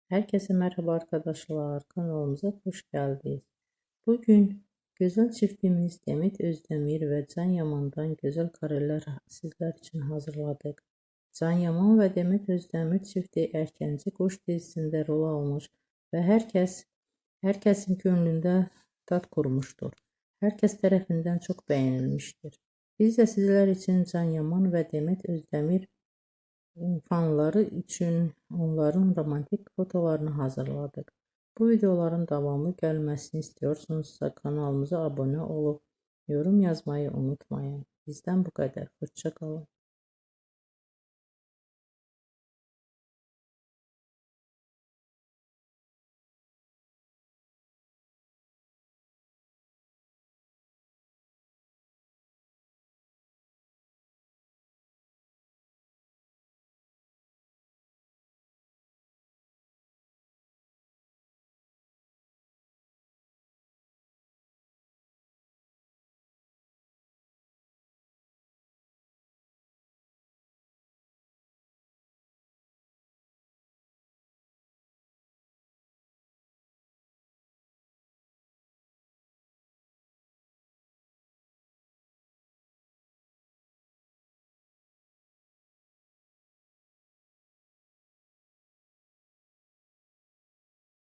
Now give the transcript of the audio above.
Herkese merhaba arkadaşlar. Kanalımıza hoş geldiniz. Bugün güzel çiftimiz Demet Özdemir ve Can Yaman'dan güzel kareler sizler için hazırladık. Can Yaman ve Demet Özdemir çifti Erkenci Kuş dizisinde rol almış ve herkesin gönlünde tat kurmuştur. Herkes tarafından çok beğenilmiştir. Biz de sizler için Can Yaman ve Demet Özdemir fanları için onların romantik fotolarını hazırladık. Bu videoların devamı gelmesini istiyorsanızsa kanalımıza abone olup yorum yazmayı unutmayın. Bizden bu kadar. Hoşça kalın.